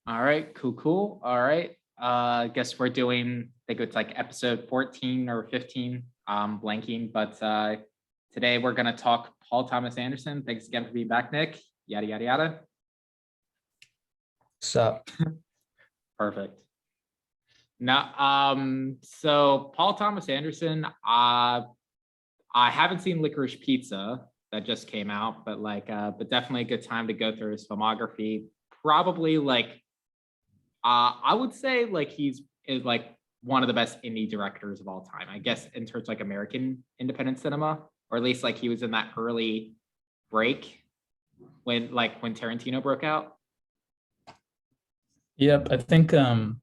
All right, cool. All right. I guess we're doing, I think it's like episode 14 or 15. Blanking, but today we're gonna talk Paul Thomas Anderson. Thanks again for being back, Nick. Yada yada yada. So Perfect. Now, so Paul Thomas Anderson, I haven't seen Licorice Pizza that just came out, but definitely a good time to go through his filmography. Probably I would say is like one of the best indie directors of all time. I guess in terms of like American independent cinema, or at least like he was in that early break when Tarantino broke out. yep, I think I'd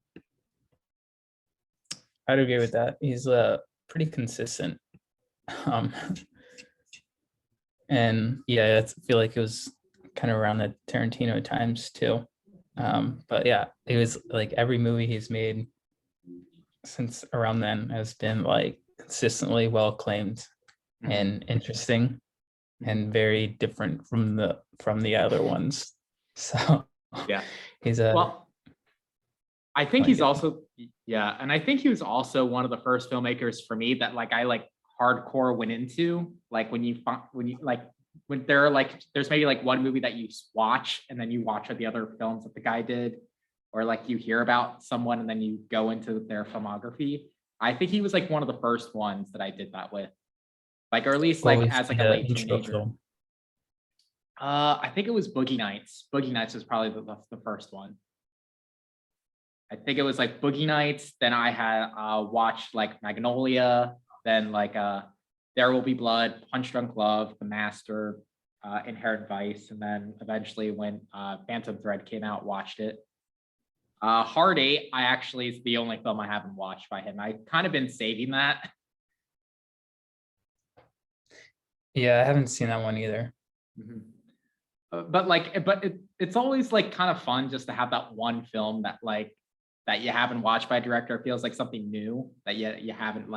agree with that. He's pretty consistent. Um and yeah, I feel like it was kind of around the Tarantino times too. But yeah, it was like every movie he's made since around then has been like consistently well acclaimed and interesting and very different from the other ones. So Yeah. he's a Well, I think like he's also and I think he was also one of the first filmmakers for me that I hardcore went into. Like when there are there's maybe like one movie that you watch and then you watch the other films that the guy did, or like you hear about someone and then you go into their filmography. I think he was like one of the first ones that I did that with. Like, or at least what like was as like a the late intro teenager. film? I think it was Boogie Nights. Boogie Nights was probably the first one. I think it was like Boogie Nights. Then I had watched like Magnolia. Then There Will Be Blood, Punch Drunk Love, The Master, Inherent Vice, and then eventually when Phantom Thread came out, watched it. Hard Eight, I actually is the only film I haven't watched by him. I kind of been saving that. Yeah, I haven't seen that one either. It's always like kind of fun just to have that one film that you haven't watched by a director. It feels like something new that you haven't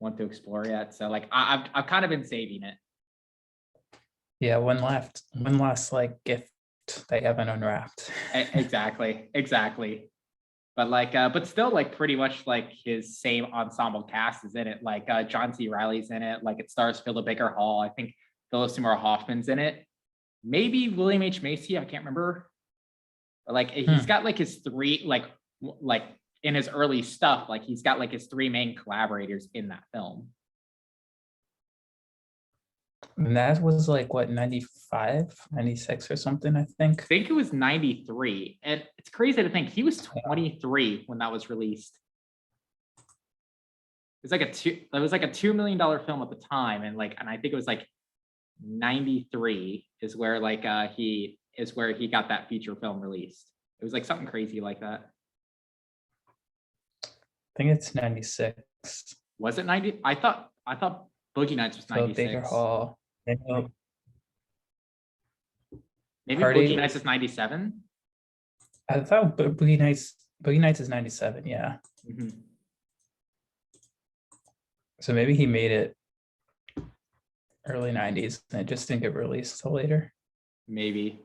want to explore yet. So I've kind of been saving it. Yeah, one last like gift they haven't unwrapped. Exactly. But still pretty much his same ensemble cast is in it. John C. Reilly's in it. It stars Philip Baker Hall. I think Philip Seymour Hoffman's in it. Maybe William H. Macy. I can't remember. But he's got his three in his early stuff. He's got his three main collaborators in that film. And that was what, 95, 96 or something, I think. I think it was 93. And it's crazy to think he was 23 when that was released. It was like a $2 million film at the time. And I think it was 93 is where he got that feature film released. It was something crazy like that. I think it's 96. Was it 90? I thought Boogie Nights was 96. Baker Hall. Maybe Boogie Nights is 97. I thought Boogie Nights is 97. Yeah. Mm-hmm. So maybe he made it early 90s and it just didn't get released till later. Maybe.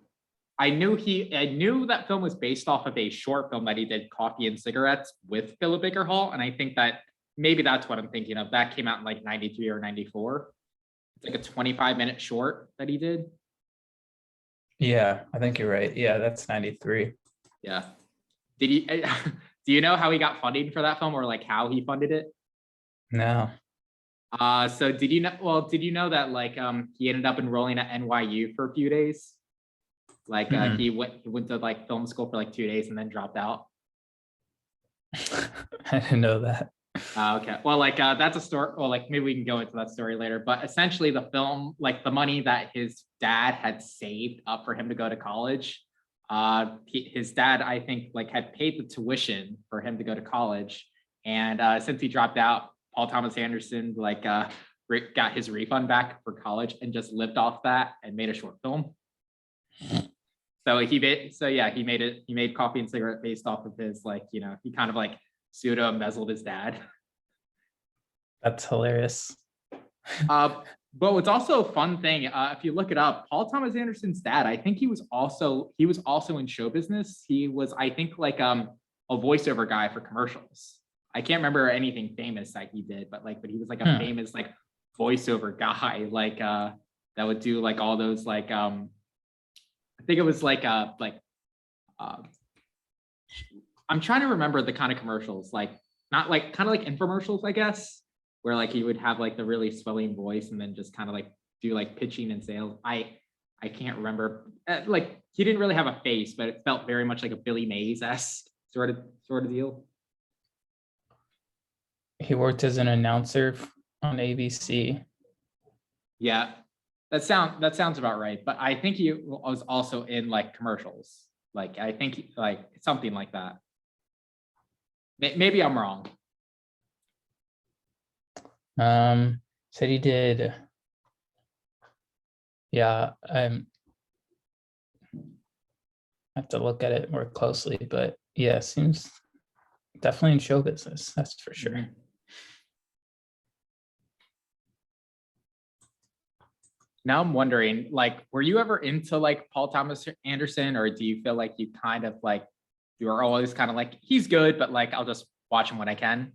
I knew that film was based off of a short film that he did, Coffee and Cigarettes, with Philip Baker Hall, and I think that maybe that's what I'm thinking of. That came out in 93 or 94. It's a 25-minute short that he did. Yeah, I think you're right. Yeah, that's 93. Yeah. Do you know how he got funding for that film, or how he funded it? No. So did you know that he ended up enrolling at NYU for a few days? He went to film school for 2 days and then dropped out. I didn't know that. Okay. Well, that's a story. Well, maybe we can go into that story later. But essentially, the film, the money that his dad had saved up for him to go to college, his dad, I think, had paid the tuition for him to go to college, and since he dropped out, Paul Thomas Anderson got his refund back for college and just lived off that and made a short film. So he made Coffee and Cigarette based off of his he kind of pseudo embezzled his dad. That's hilarious. But what's also a fun thing, if you look it up, Paul Thomas Anderson's dad, I think he was also in show business. He was, I think, like a voiceover guy for commercials. I can't remember anything famous that he did, but he was like a famous like voiceover guy, like that would do like all those like I think it was like uh I'm trying to remember the kind of commercials, like not like kind of like infomercials, I guess, where like he would have like the really swelling voice and then just kind of like do like pitching and sales. I can't remember. Like he didn't really have a face, but it felt very much like a Billy Mays-esque sort of deal. He worked as an announcer on ABC. Yeah, that sounds about right. But I think he was also in like commercials. Like I think like something like that. Maybe I'm wrong. Said he did. Yeah, I have to look at it more closely, but yeah, seems definitely in show business. That's for sure. Mhm. Now I'm wondering, like, were you ever into like Paul Thomas Anderson, or do you feel like you kind of like you are always kind of like he's good, but like I'll just watch him when I can?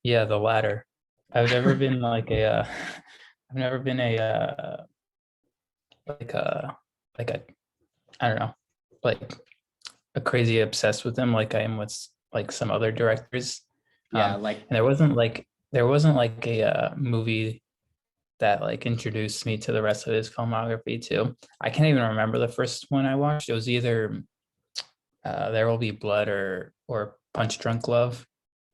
Yeah, the latter. I've never been like a, I've never been a, like a, like a, I don't know, like a crazy obsessed with him like I am with like some other directors. Yeah, And there wasn't like a movie that like introduced me to the rest of his filmography too. I can't even remember the first one I watched. It was either There Will Be Blood or Punch Drunk Love.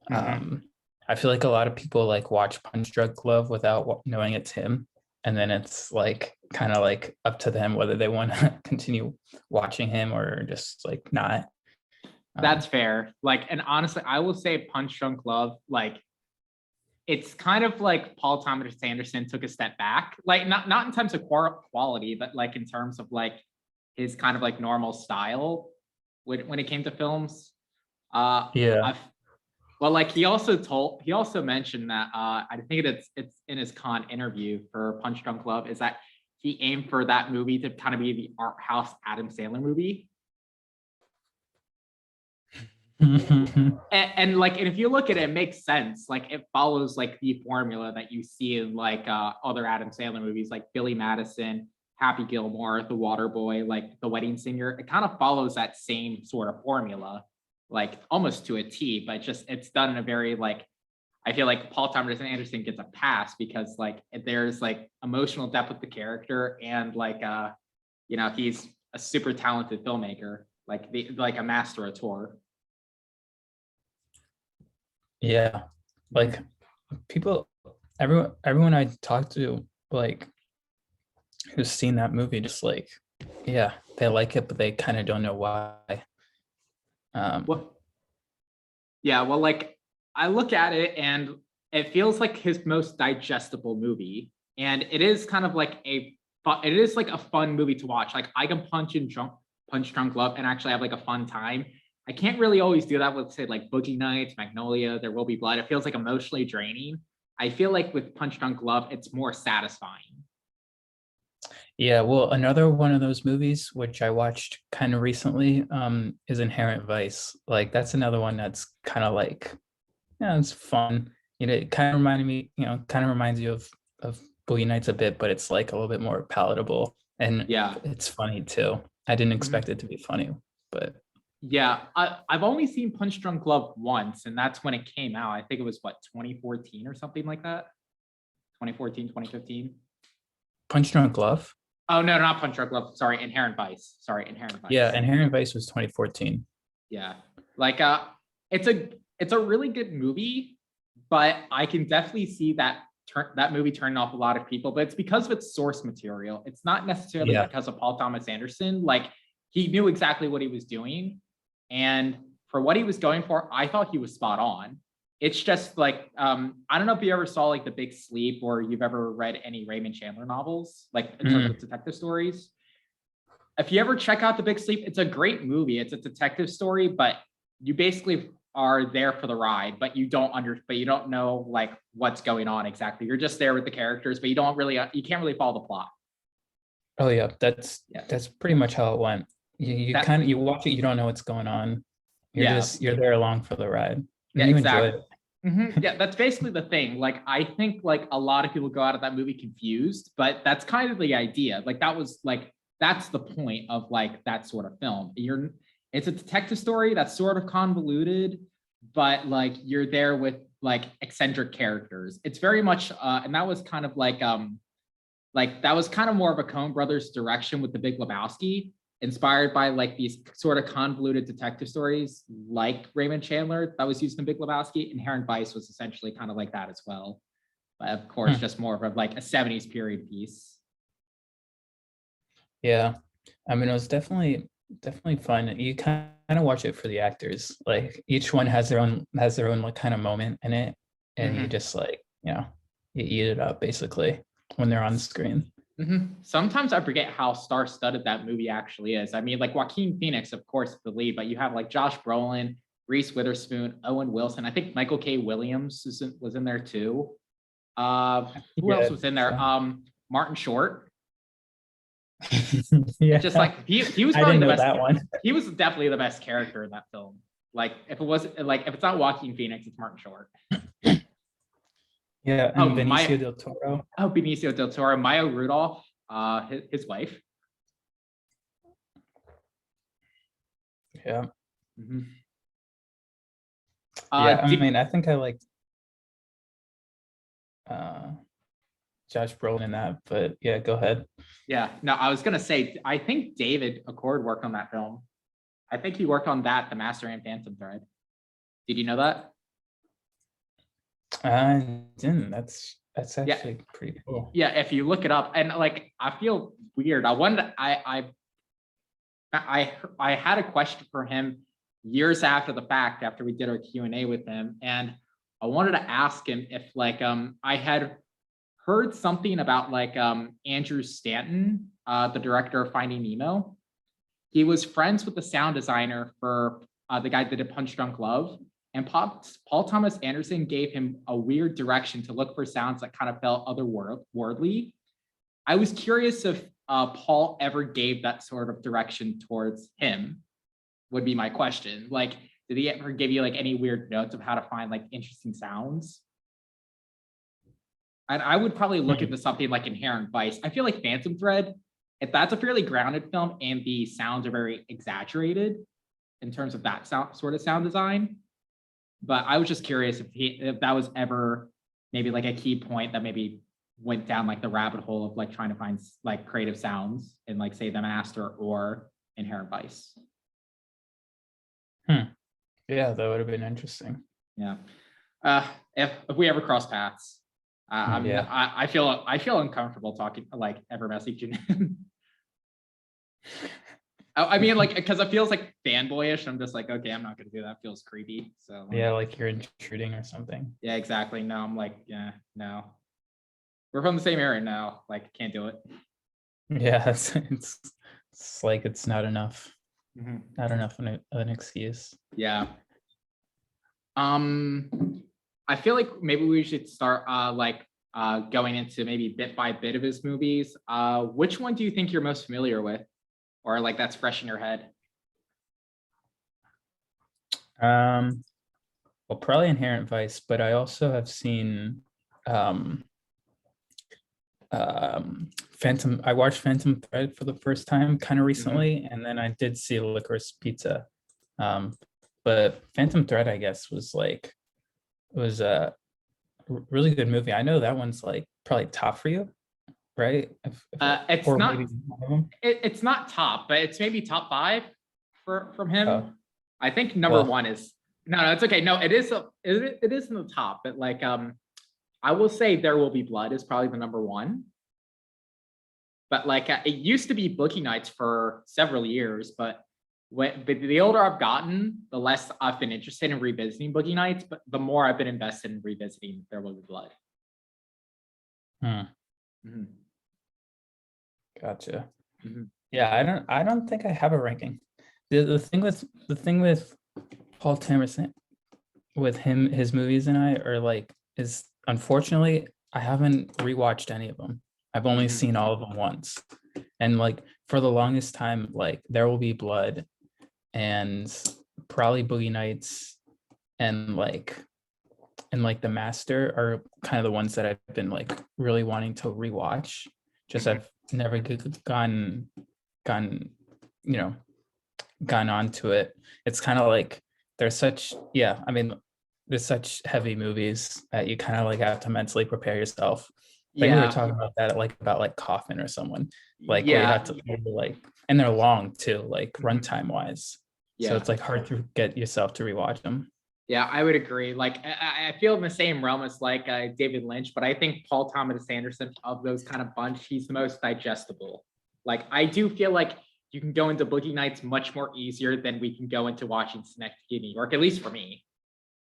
mhm. I feel like a lot of people like watch Punch Drunk Love without knowing it's him, and then it's like kind of like up to them whether they want to continue watching him or just like not. That's fair. Like, and honestly, I will say Punch Drunk Love, like it's kind of like Paul Thomas Anderson took a step back, like not in terms of quality, but like in terms of like his kind of like normal style when it came to films. Yeah, I've well, like he also mentioned that I think it's in his con interview for Punch Drunk Love is that he aimed for that movie to kind of be the art house Adam Sandler movie. And like, and if you look at it, it makes sense. Like it follows like the formula that you see in like other Adam Sandler movies, like Billy Madison, Happy Gilmore, The Water Boy, like The Wedding Singer. It kind of follows that same sort of formula, like almost to a T, but just it's done in a very like I feel like Paul Thomas Anderson gets a pass because like there's like emotional depth with the character and like he's a super talented filmmaker, like a master auteur. yeah. Like people, everyone I talked to, like who's seen that movie, just like, yeah, they like it, but they kind of don't know why. Well, yeah, well, like I look at it and it feels like his most digestible movie, and it is kind of like it is like a fun movie to watch. Like I can punch drunk love, and actually have like a fun time. I can't really always do that with say like Boogie Nights, Magnolia, There Will Be Blood. It feels like emotionally draining. I feel like with Punch Drunk Love, it's more satisfying. Yeah, well, another one of those movies which I watched kind of recently is Inherent Vice. Like that's another one that's kind of like, yeah, it's fun. It kind of reminded me, kind of reminds you of Boogie Nights a bit, but it's like a little bit more palatable and Yeah. it's funny too. I didn't Mhm. expect it to be funny, but Yeah, I've only seen Punch Drunk Love once, and that's when it came out. I think it was what 2014 or something like that. 2014, 2015. Punch Drunk Love. Oh no, not Punch Drunk Love. Sorry, Inherent Vice. Sorry, Inherent Yeah, Vice. Inherent Vice was 2014. Yeah, like it's a really good movie, but I can definitely see that movie turning off a lot of people. But it's because of its source material. It's not necessarily Yeah. because of Paul Thomas Anderson. Like he knew exactly what he was doing, and for what he was going for, I thought he was spot on. It's just like I don't know if you ever saw like The Big Sleep or you've ever read any Raymond Chandler novels, like in terms Mm. of detective stories. If you ever check out The Big Sleep, it's a great movie. It's a detective story, but you basically are there for the ride, but you don't know like what's going on exactly. You're just there with the characters, but you can't really follow the plot. Oh yeah, Yeah. that's pretty much how it went. You That- kind of you watch it, you don't know what's going on. Yeah. You're there along for the ride. And Yeah, you enjoy exactly. it. Yeah, that's basically the thing. Like, I think like a lot of people go out of that movie confused, but that's kind of the idea. Like, that's the point of like that sort of film. It's a detective story that's sort of convoluted, but like you're there with like eccentric characters. It's very much, and that was kind of like that was kind of more of a Coen Brothers direction with The Big Lebowski, inspired by like these sort of convoluted detective stories like Raymond Chandler that was used in Big Lebowski. Inherent Vice was essentially kind of like that as well. But of course, just more of like a 70s period piece. Yeah. I mean, it was definitely fun. You kind of watch it for the actors. Like each one has their own like kind of moment in it. And you just like, you eat it up basically when they're on screen. Sometimes I forget how star-studded that movie actually is. I mean, like Joaquin Phoenix, of course, the lead, but you have like Josh Brolin, Reese Witherspoon, Owen Wilson. I think Michael K. Williams was in there too. Who else was in there? Martin Short. Yeah. It's just like he was I probably didn't the know best. that one. He was definitely the best character in that film. Like if it's not Joaquin Phoenix, it's Martin Short. Yeah, and Benicio del Toro. Oh, Benicio del Toro, Maya Rudolph, his wife. Yeah. Yeah, I mean, I think I liked Josh Brolin in that, but yeah, go ahead. Yeah, no, I was gonna say, I think David Accord worked on that film. I think he worked on that, The Master and Phantom Thread. Did you know that? I didn't. That's actually pretty cool. Yeah, if you look it up, and like I feel weird. I had a question for him years after the fact, after we did our Q&A with him, and I wanted to ask him if like I had heard something about like Andrew Stanton, the director of Finding Nemo. He was friends with the sound designer for the guy that did Punch Drunk Love, and Paul Thomas Anderson gave him a weird direction to look for sounds that kind of felt otherworldly. I was curious if Paul ever gave that sort of direction towards him, would be my question. Like, did he ever give you like any weird notes of how to find like interesting sounds? And I would probably look into something like Inherent Vice. I feel like Phantom Thread, if that's a fairly grounded film and the sounds are very exaggerated in terms of that sort of sound design. But I was just curious if that was ever maybe like a key point that maybe went down like the rabbit hole of like trying to find like creative sounds in like say The Master or Inherent Vice. Yeah, that would have been interesting. Yeah. If we ever cross paths, I feel uncomfortable talking like ever messaging him. I mean, like, because it feels like fanboyish. I'm just like, okay, I'm not gonna do that. It feels creepy. So yeah, like you're intruding or something. Yeah, exactly. No, I'm like, yeah, no. We're from the same area now. Like, can't do it. Yeah, it's like it's not enough. Not enough of an excuse. Yeah. I feel like maybe we should start going into maybe bit by bit of his movies. Which one do you think you're most familiar with, or like that's fresh in your head? Well, probably Inherent Vice, but I also have seen Phantom. I watched Phantom Thread for the first time kind of recently, and then I did see Licorice Pizza. But Phantom Thread, I guess, was a really good movie. I know that one's like probably top for you, right? It's not. It's not top, but it's maybe top 5 from him. Oh. I think number 1 is no, it's okay. No, it is it is in the top, but like I will say There Will Be Blood is probably the number 1. But like it used to be Boogie Nights for several years, but the older I've gotten, the less I've been interested in revisiting Boogie Nights, but the more I've been invested in revisiting There Will Be Blood. Gotcha. Yeah, I don't think I have a ranking. The thing with Paul Thomas with him, his movies and I are like, is unfortunately, I haven't rewatched any of them. I've only Mhm. seen all of them once. And like for the longest time, like There Will Be Blood and probably Boogie Nights and like The Master are kind of the ones that I've been like really wanting to rewatch. Just Mhm. I've never gone, you know, gone onto it. It's kind of like there's such, yeah, I mean, there's such heavy movies that you kind of like have to mentally prepare yourself. I think we were Yeah, talking about that like about like Coffin or someone, like where you have yeah, to like, and they're long too, like mhm, runtime wise. So yeah. it's like hard to get yourself to rewatch them. Yeah, I would agree. Like, I feel in the same realm as like David Lynch, but I think Paul Thomas Anderson of those kind of bunch, he's the most digestible. Like, I do feel like you can go into Boogie Nights much more easier than we can go into watching Synecdoche, New York, at least for me.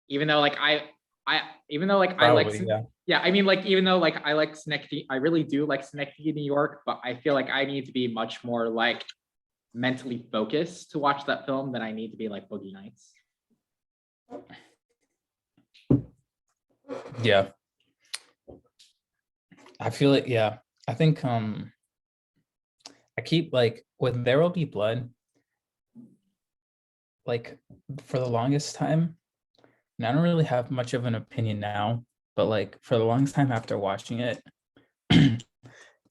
Even though like even though like I like, Probably, yeah. yeah, I mean like even though like I like Synecdoche, I really do like Synecdoche, New York, but I feel like I need to be much more like mentally focused to watch that film than I need to be like Boogie Nights. Yeah. I feel it, yeah. I think I keep like with There Will Be Blood, like for the longest time, and I don't really have much of an opinion now, but like for the longest time after watching it,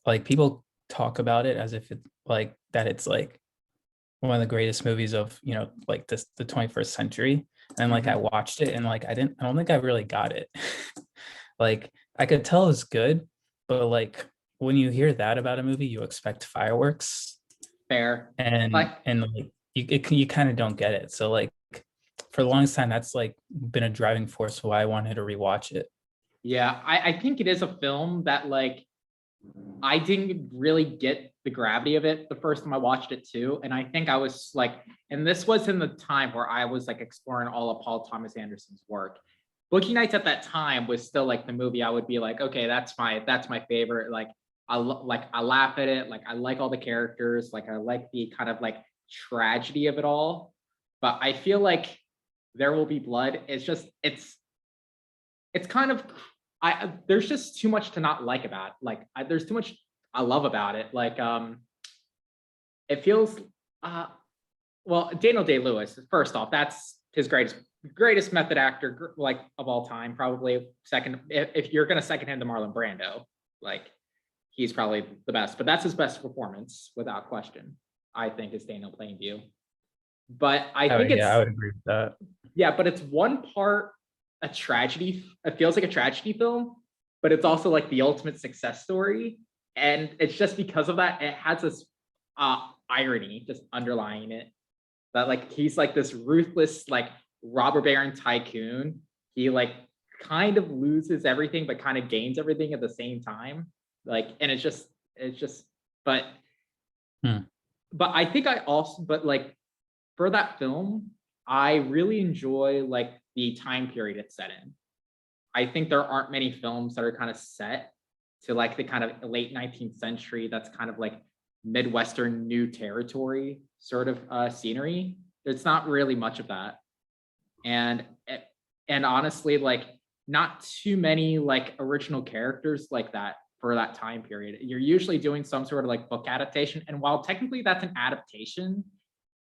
like people talk about it as if it's like that it's like one of the greatest movies of, like this the 21st century. And like I Mhm. watched it and like I don't think I really got it. Like I could tell it was good, but like when you hear that about a movie, you expect fireworks Fair. and Like, like you kind of don't get it. So like for the longest time, that's like been a driving force why I wanted to rewatch it. yeah, I think it is a film that like I didn't really get the gravity of it the first time I watched it too. And I think I was like, and this was in the time where I was like exploring all of Paul Thomas Anderson's work. Boogie Nights at that time was still like the movie I would be like, okay, that's my favorite. Like I laugh at it, like I like all the characters, like I like the kind of like tragedy of it all. But I feel like There Will Be Blood. It's kind of there's just too much to not like about it. Like there's too much I love about it. Like it feels uh well, Daniel Day-Lewis, first off, that's his greatest method actor like of all time, probably second if you're gonna second him to Marlon Brando, like he's probably the best, but that's his best performance without question. I think is Daniel Plainview. But I Oh think yeah, I it's would agree with that. yeah, but it's one part a tragedy. It feels like a tragedy film, but it's also like the ultimate success story. And it's just because of that, it has this irony just underlying it. That like he's like this ruthless, like robber baron tycoon. He like kind of loses everything, but kind of gains everything at the same time. Like, and it's just, but Hmm. I think I also, but like for that film, I really enjoy like the time period it's set in. I think there aren't many films that are kind of set to like the kind of late 19th century that's kind of like Midwestern new territory sort of scenery. There's not really much of that. And and honestly, like not too many like original characters like that for that time period. You're usually doing some sort of like book adaptation. And while technically that's an adaptation,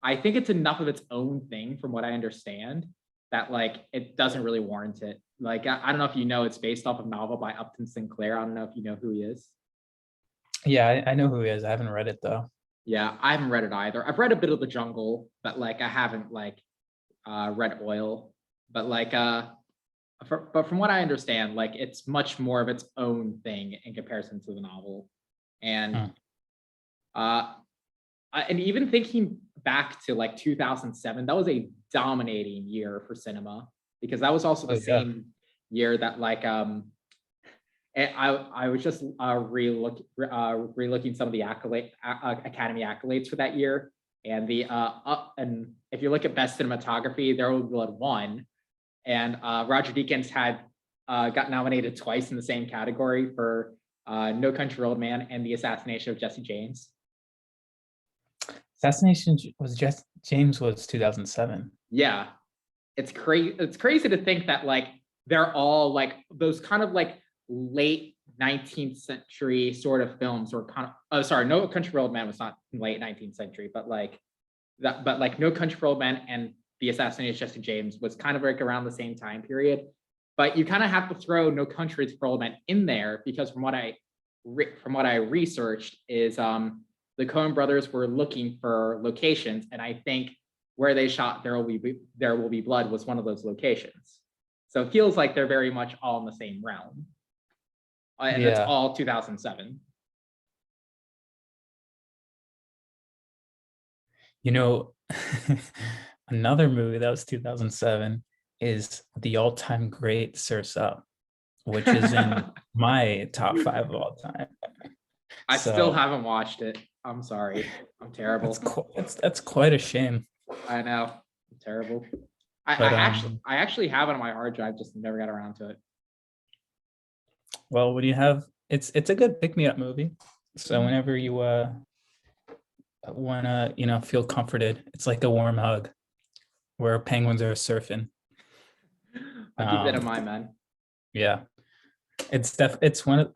I think it's enough of its own thing from what I understand that like it doesn't really warrant it. Like I don't know if you know it's based off a novel by Upton Sinclair. I don't know if you know who he is. Yeah, I know who he is. I haven't read it though. Yeah, I haven't read it either. I've read a bit of The Jungle, but like I haven't like read Oil. But like but from what I understand, like it's much more of its own thing in comparison to the novel. And Hmm. uh and even thinking back to like 2007, that was a dominating year for cinema because that was also the Oh yeah. same year that like I was just relooking some of the Academy accolades for that year, and and if you look at best cinematography, There Will Be Blood won, and Roger Deakins had got nominated twice in the same category for No Country for Old Man and The Assassination of Jesse James. Assassination was just James was 2007. Yeah, It's crazy to think that like they're all like those kind of like late 19th century sort of films, or kind of, oh sorry, No Country for Old Men was not late 19th century, but like that, but like No Country for Old Men and The Assassination of Jesse James was kind of like around the same time period. But you kind of have to throw No Country for Old Men in there because from what I researched is the Coen brothers were looking for locations, and I think where they shot There Will Be Blood was one of those locations. So it feels like they're very much all in the same realm. And it's Yeah. all 2007. You know, another movie that was 2007 is the all-time great Surf's Up, which is in my top 5 of all time. I still So haven't watched it. I'm sorry. I'm terrible. that's quite a shame. I know. I'm terrible. But I actually have it on my hard drive, just never got around to it. well, what do you have? It's a good pick-me-up movie. So whenever you wanna, feel comforted, it's like a warm hug where penguins are surfing. I'll keep that in mind, man. Yeah. It's one of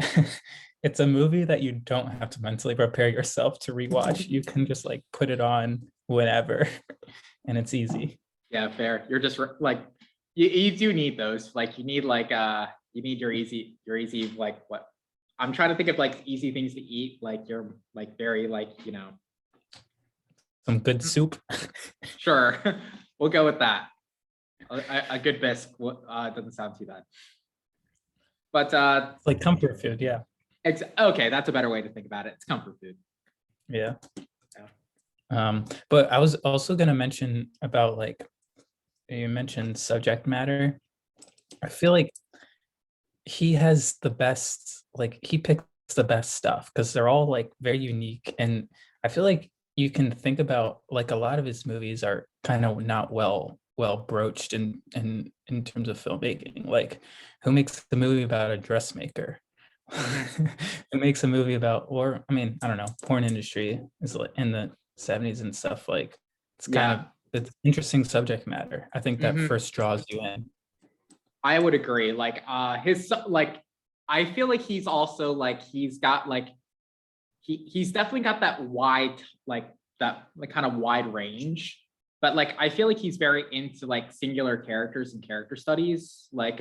it's a movie that you don't have to mentally prepare yourself to rewatch. You can just like put it on whenever and it's easy. Yeah, fair. You're just like you do need those. Like you need like you need your easy like what I'm trying to think of like easy things to eat. Like you're like very like, Some good soup. sure. We'll go with that. A good bisque doesn't sound too bad. But It's like comfort food, yeah. okay, that's a better way to think about it. It's comfort food. Yeah. But I was also gonna mention about like you mentioned subject matter. I feel like he has the best, like he picks the best stuff because they're all like very unique. And I feel like you can think about like a lot of his movies are kind of not well broached in terms of filmmaking. Like who makes the movie about a dressmaker? Who makes a movie about, or I mean, I don't know, porn industry is like in the 70s and stuff. Like it's kind of Yeah. it's interesting subject matter. I think that Mhm. first draws you in. I would agree. Like his like I feel like he's also like he's got like he's definitely got that wide like that like kind of wide range. But like I feel like he's very into like singular characters and character studies, like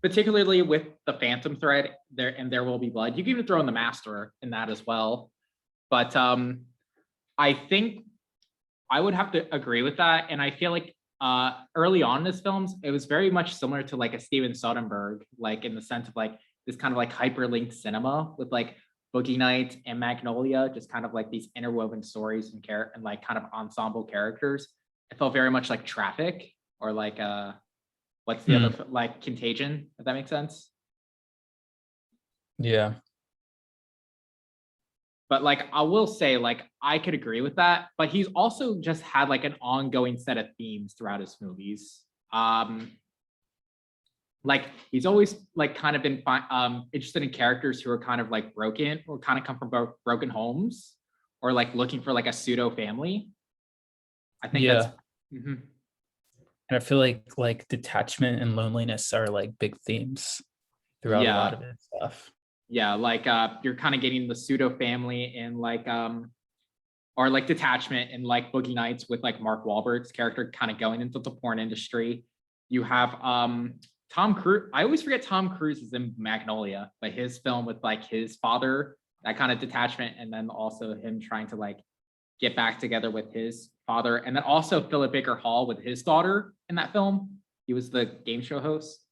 particularly with the Phantom Thread there and There Will Be Blood. You can even throw in the Master in that as well. But I think I would have to agree with that. And I feel like early on in his films, it was very much similar to like a Steven Soderbergh, like in the sense of like this kind of like hyperlinked cinema with like Boogie Nights and Magnolia, just kind of like these interwoven stories and like kind of ensemble characters. It felt very much like Traffic or like what's the other like Contagion, if that makes sense. Yeah. But like I will say, like I could agree with that. But he's also just had like an ongoing set of themes throughout his movies. Like he's always like kind of been interested in characters who are kind of like broken or kind of come from broken homes or like looking for like a pseudo family. I think Yeah. that's mhm. And I feel like detachment and loneliness are like big themes throughout a lot Yeah, of his stuff. yeah. Like you're kind of getting the pseudo family and like or like detachment and like Boogie Nights with like Mark Wahlberg's character kind of going into the porn industry. You have Tom Cruise. I always forget Tom Cruise is in Magnolia, but his film with like his father, that kind of detachment, and then also him trying to like get back together with his father, and then also Philip Baker Hall with his daughter in that film. He was the game show host.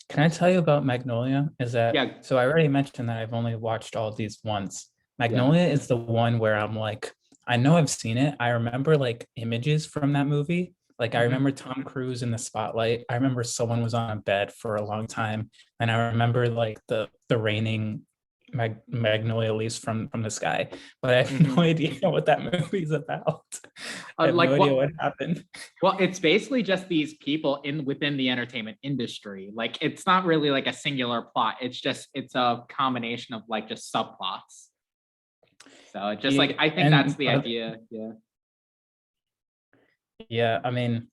Can I tell you about Magnolia? Is that Yeah, so? I already mentioned that I've only watched all of these once. yeah. Magnolia is the one where I'm like, I know I've seen it. I remember like images from that movie. Like I Mhm. remember Tom Cruise in the spotlight. I remember someone was on a bed for a long time, and I remember like the raining magnolia leaves from the sky. But I have no Mhm. idea what that movie is about. I have no Like idea what? what happened. Well, it's basically just these people in within the entertainment industry. Like it's not really like a singular plot. It's a combination of like just subplots. So just like I think that's And the idea. Yeah. yeah, I mean,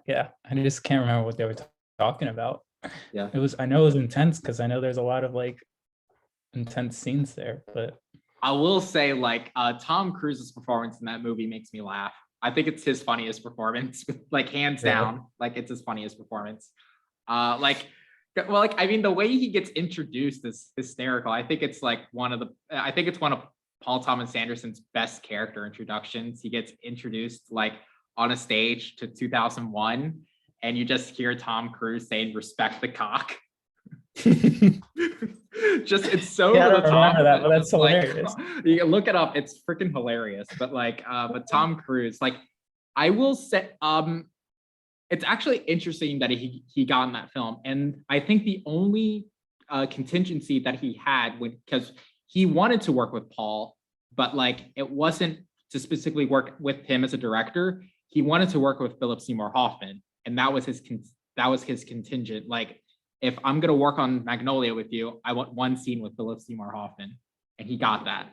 Yeah, I just can't remember what they were talking about. Yeah. I know it was intense because I know there's a lot of like intense scenes there, but I will say, like, Tom Cruise's performance in that movie makes me laugh. I think it's his funniest performance, like hands really. down. Like, it's his funniest performance. Like, well, like, I mean, the way he gets introduced is hysterical. I think it's like I think it's one of Paul Thomas Anderson's best character introductions. He gets introduced like on a stage to 2001, and you just hear Tom Cruise saying, "Respect the cock." Just it's so Yeah, I to the don't remember top. that, but that's Just like hilarious. you can look it up. It's freaking hilarious. But like, but Tom Cruise, like, I will say, it's actually interesting that he got in that film, and I think the only contingency that he had when because he wanted to work with Paul, but like it wasn't to specifically work with him as a director. He wanted to work with Philip Seymour Hoffman, and that was his contingent. Like, if I'm gonna work on Magnolia with you, I want one scene with Philip Seymour Hoffman, and he got that.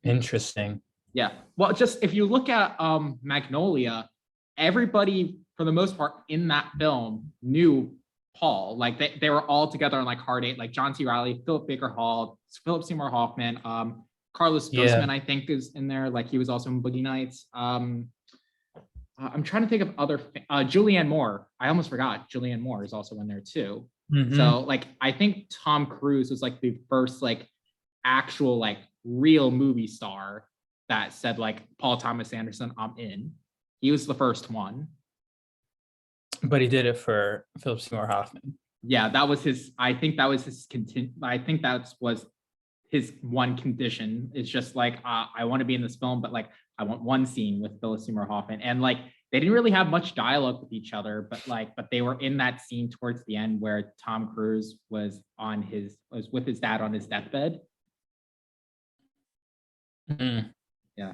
Interesting. Yeah. Well, just if you look at Magnolia, everybody for the most part in that film knew Paul. Like they were all together on like Hard Eight, like John C. Reilly, Philip Baker Hall, Philip Seymour Hoffman, Carlos Yeah. Ghostman, I think is in there. Like he was also in Boogie Nights. I'm trying to think of other Julianne Moore. I almost forgot. Julianne Moore is also in there too. Hmm. So like I think Tom Cruise was like the first like actual like real movie star that said like Paul Thomas Anderson, I'm in. He was the first one. But he did it for Philip Seymour Hoffman. Yeah, that was his. I think that was his I think that was his one condition. It's just like I want to be in this film, but like I want one scene with Philip Seymour Hoffman, and like they didn't really have much dialogue with each other, but they were in that scene towards the end where Tom Cruise was with his dad on his deathbed. Mm. Yeah.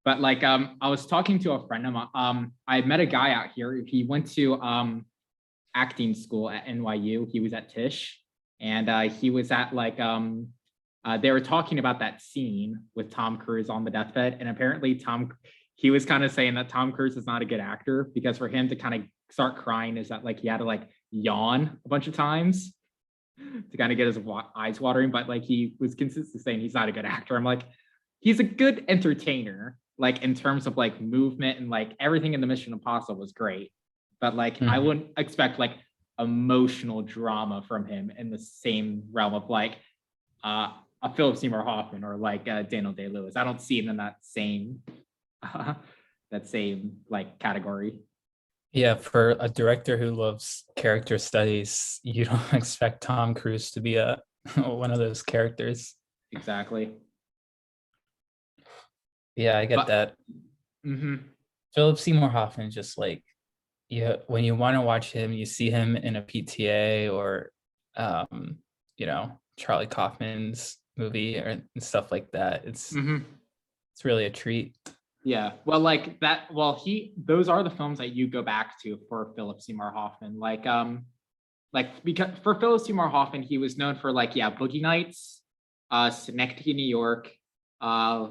But like I was talking to a friend of mine. I met a guy out here. He went to acting school at NYU. He was at Tisch, and he was at like they were talking about that scene with Tom Cruise on the deathbed, and apparently he was kind of saying that Tom Cruise is not a good actor because for him to kind of start crying is that like he had to like yawn a bunch of times to kind of get his eyes watering, but like he was consistently saying he's not a good actor. I'm like, he's a good entertainer, like in terms of like movement and like everything in the Mission Impossible was great, but like I Mhm. wouldn't expect like emotional drama from him in the same realm of like a Philip Seymour Hoffman or like Daniel Day Lewis. I don't see him in uh, that same like category. Yeah, for a director who loves character studies, you don't expect Tom Cruise to be a one of those characters. Exactly. Yeah, I get But that. mhm. Philip Seymour Hoffman just like when you want to watch him, you see him in a PTA or Charlie Kaufman's movie or and stuff like that. Mhm. It's really a treat. Yeah. Well, like that, well, those are the films that you go back to for Philip Seymour Hoffman. Like because for Philip Seymour Hoffman, he was known for like, yeah, Boogie Nights, Synecdoche, New York. Uh,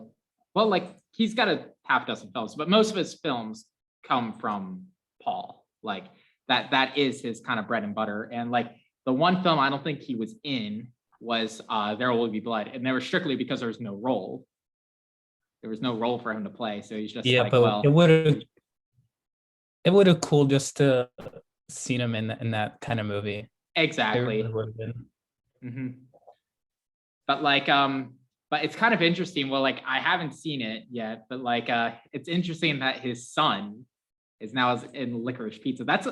well, like he's got a half dozen films, but most of his films come from Paul. Like that is his kind of bread and butter. And like the one film I don't think he was in was There Will Be Blood. And they were strictly because there was no role. There was no role for him to play. So he's just Yeah, like, but well, it would have cool just to seen him in that kind of movie. It really exactly. would have been. Mhm. But like but it's kind of interesting. Well, like I haven't seen it yet, but like it's interesting that his son is now in Licorice Pizza. That's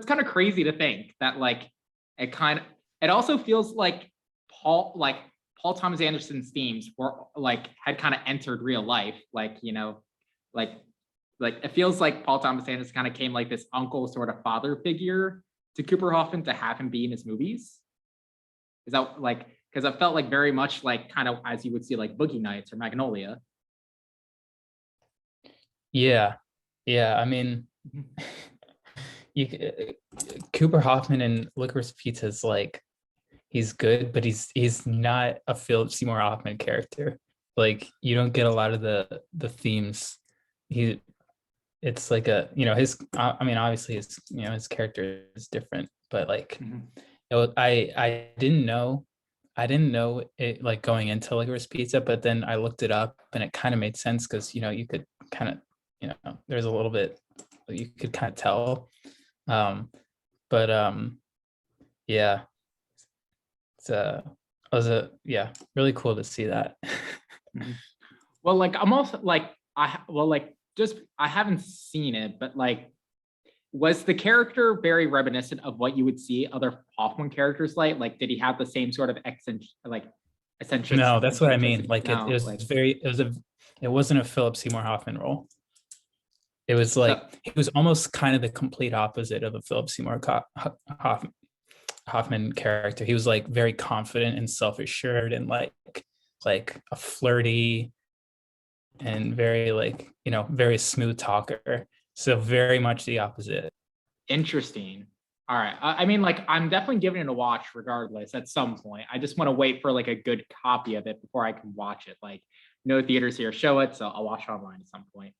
kind of crazy to think that like it kind of it also feels like Paul Thomas Anderson's themes were like had kind of entered real life, like like it feels like Paul Thomas Anderson kind of came like this uncle sort of father figure to Cooper Hoffman to have him be in his movies. Is that like because I felt like very much like kind of as you would see like Boogie Nights or Magnolia. Yeah, yeah. I mean, Cooper Hoffman in Licorice Pizza is like he's good, but he's not a Philip Seymour Hoffman character. like you don't get a lot of the themes. He it's like a, his, I mean, obviously his, his character is different, but like Mhm. I didn't know it like going into Licorice Pizza, but then I looked it up and it kind of made sense because you could kind of, there's a little bit you could kind of tell. Um, but yeah, it's yeah, really cool to see that. Mhm. Well, like I'm also like just I haven't seen it, but like was the character very reminiscent of what you would see other Hoffman characters like? Like, did he have the same sort of No, that's what I mean. eccentricity? Like it No, was like very, it wasn't a Philip Seymour Hoffman role. It was so like he was almost kind of the complete opposite of a Philip Seymour Hoffman character. He was like very confident and self-assured and like a flirty and very like, very smooth talker. So very much the opposite. interesting. All right. I mean, like, I'm definitely giving it a watch regardless at some point. I just want to wait for like a good copy of it before I can watch it. Like, no theaters here show it, so I'll watch it online at some point.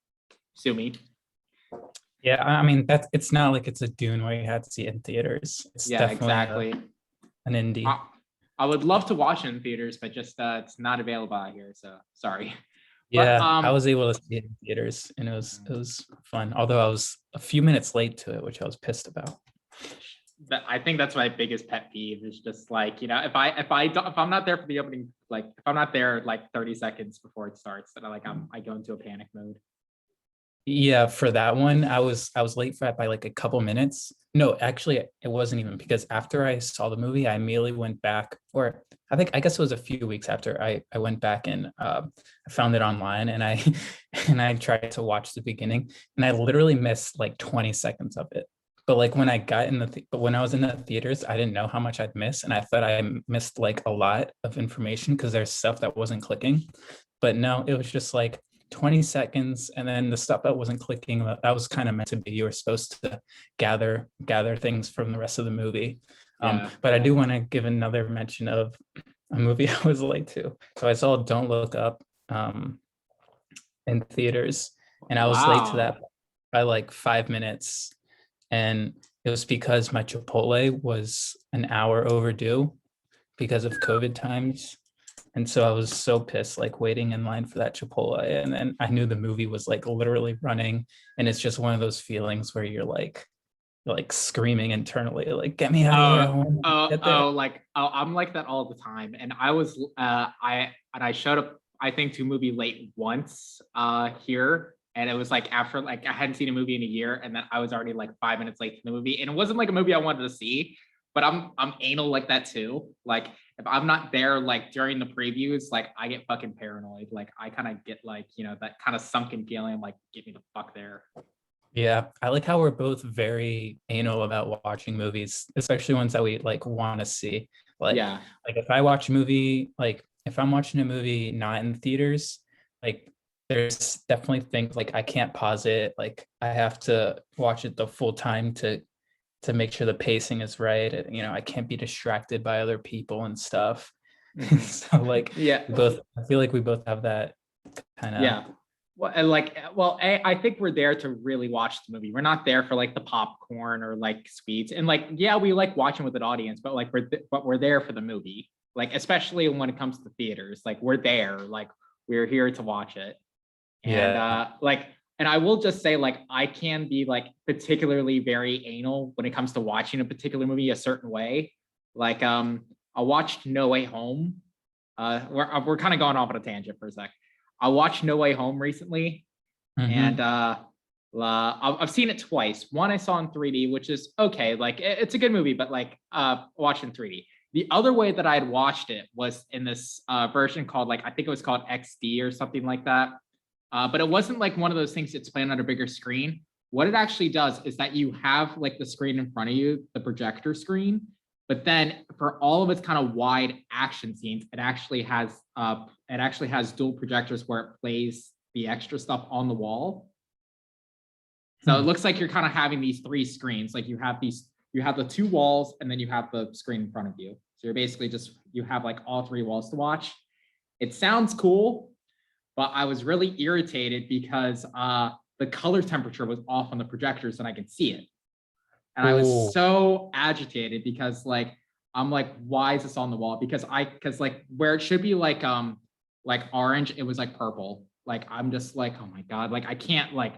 Sue me. Yeah, I mean that's, it's not like it's a Dune where you had to see it in theaters. It's Yeah, definitely exactly. an indie. I, I would love to watch it in theaters, but just it's not available out here. So sorry. But Yeah, I was able to see it in theaters and it was fun. Although I was a few minutes late to it, which I was pissed about. I think that's my biggest pet peeve is just like, if I'm not there for the opening, like if I'm not there like 30 seconds before it starts, then I go into a panic mode. Yeah, for that one, I was late for that by like a couple minutes. No, actually, it wasn't even, because after I saw the movie, I immediately went back, or I guess it was a few weeks after I went back and I found it online and I and I tried to watch the beginning and I literally missed like 20 seconds of it. But like when I got in but when I was in the theaters, I didn't know how much I'd missed, and I thought I missed like a lot of information because there's stuff that wasn't clicking. But no, it was just like 20 seconds, and then the stuff that wasn't clicking, that was kind of meant to be, you were supposed to gather things from the rest of the movie. Yeah. But I do want to give another mention of a movie I was late to. So I saw Don't Look Up in theaters, and I was late to that Wow. by like 5 minutes, and it was because my Chipotle was an hour overdue because of COVID times. And so I was so pissed, like waiting in line for that Chipotle. And then I knew the movie was like literally running. And it's just one of those feelings where you're like screaming internally, like, get me out of here. I want to get there. I'm like that all the time. And I showed up, I think, to a movie late once here. And it was like after like I hadn't seen a movie in a year, and then I was already like 5 minutes late to the movie. And it wasn't like a movie I wanted to see, but I'm anal like that too. Like if I'm not there like during the previews, like I get fucking paranoid. Like I kind of get like, that kind of sunken feeling. I'm like, get me the fuck there. Yeah, I like how we're both very anal about watching movies, especially ones that we like want to see. Like, Yeah. like if I watch a movie, like if I'm watching a movie not in theaters, like there's definitely things like I can't pause it. Like I have to watch it the full time to make sure the pacing is right. I can't be distracted by other people and stuff. Mhm. So like Yeah. I feel like we both have that kind of. Yeah. Well, and like, well, I think we're there to really watch the movie. We're not there for like the popcorn or like sweets. And like, yeah, we like watching with an audience, but like we're there for the movie. Like, especially when it comes to theaters, like we're there, like we're here to watch it. And Yeah. and I will just say, like, I can be like particularly very anal when it comes to watching a particular movie a certain way. Like, I watched No Way Home. We're kind of going off on a tangent for a sec. I watched No Way Home recently, and Hmm. I've seen it twice. One I saw in 3D, which is okay. Like it's a good movie, but like watched in 3D. The other way that I had watched it was in this version called, like, I think it was called XD or something like that. But it wasn't like one of those things that's playing on a bigger screen. What it actually does is that you have like the screen in front of you, the projector screen, but then for all of its kind of wide action scenes, it actually has dual projectors where it plays the extra stuff on the wall. So it Hmm. looks like you're kind of having these three screens. Like you have the two walls, and then you have the screen in front of you. So you're basically you have like all three walls to watch. It sounds cool, but I was really irritated because the color temperature was off on the projectors and I could see it. And I was Oh, so agitated because like I'm like, why is this on the wall? Because like where it should be like orange, it was like purple. Like I'm just like, oh my God, like I can't like,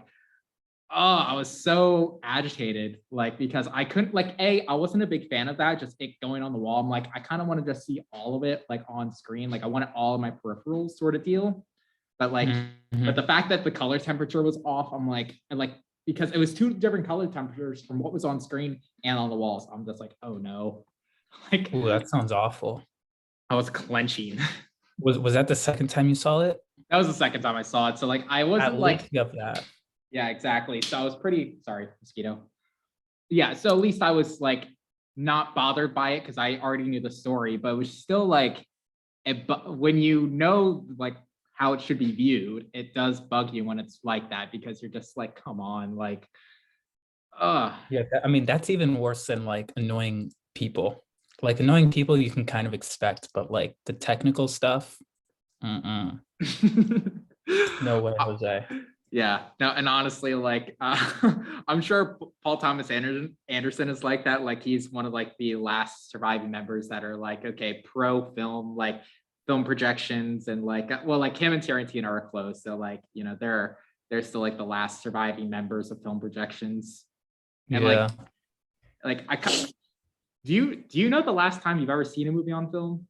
oh, I was so agitated, like because I couldn't like I wasn't a big fan of that, just it going on the wall. I'm like, I kind of want to just see all of it like on screen. Like I wanted all of my peripherals sort of deal. But like, but the mhm. fact that the color temperature was off, I'm like, and like because it was two different color temperatures from what was on screen and on the walls. I'm just like, oh no. Like Ooh, that sounds awful. I was clenching. Was that the second time you saw it? That was the second time I saw it. So like I At wasn't like, least you have that. yeah, exactly. So I was pretty sorry, mosquito. Yeah, so at least I was like not bothered by it because I already knew the story, but it was still like but when you know like how it should be viewed, it does bug you when it's like that because you're just like, come on, like, uh Yeah, I mean, that's even worse than like annoying people. Like annoying people you can kind of expect, but like the technical stuff, mm-mm. No way, Uh, Jose. yeah, no, and honestly, like I'm sure Paul Thomas Anderson is like that. Like he's one of like the last surviving members that are like, okay, pro film, like film projections, and like well, like him and Tarantino are close. So like, you know, they're still like the last surviving members of film projections. And Yeah. like I do you know the last time you've ever seen a movie on film?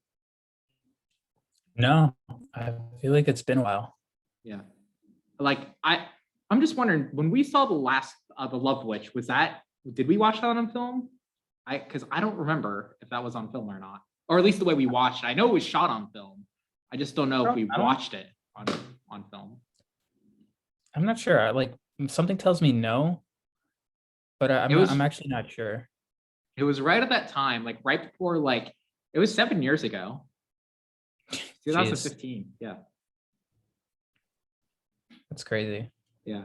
No, I feel like it's been a while. Yeah. Like I'm just wondering when we saw the last the Love Witch, was that did we watch that on film? Because I don't remember if that was on film or not, or at least the way we watched it. I know it was shot on film. I just don't know if we I don't, watched it on film. I'm not sure. Like something tells me no, but It I'm was actually not sure. it was right at that time, like right before like it was 7 years ago, Jeez, 2015. Yeah, that's crazy. yeah.